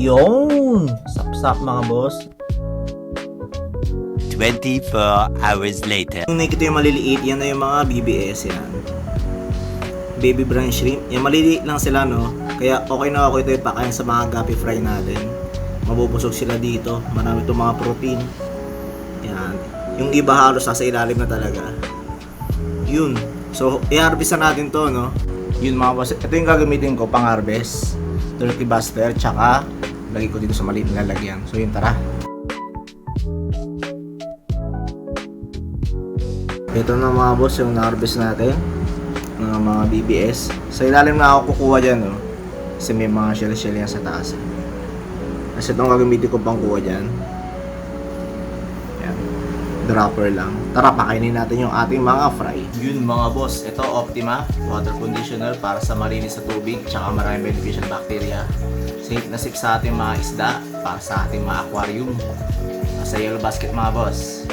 Yun! Sapsap mga boss. 24 hours later. Yung nakikita yung maliliit, yan na yung mga BBS yan. Baby brine shrimp. Yan, maliliit lang sila, no? Kaya okay na ako ito ipakain sa mga gapi fry natin. Mabubusog sila dito. Marami itong mga protein. Yan. Yung iba halos sa ilalim na talaga. Yun. So, i-harvest na natin to, no? Yun mga boss. Ito yung gagamitin ko pang harvest. Turkey buster, tsaka lagay ko dito sa maliit na lalagyan. So, yun, tara. Ito na mga boss yung na-harvest natin ng mga BBS. Sa ilalim na ako kukuha dyan, no? Kasi may mga shell-shell yan sa taas. Kasi itong gagamitin ko pang kuha dyan. Yan. Dropper lang. Tara, pakainin natin yung ating mga fry. Yun mga boss, ito Optima water conditioner para sa malinis sa tubig tsaka maraming beneficial bacteria. Safe na safe sa ating mga isda para sa ating mga aquarium. Sa yellow basket mga boss.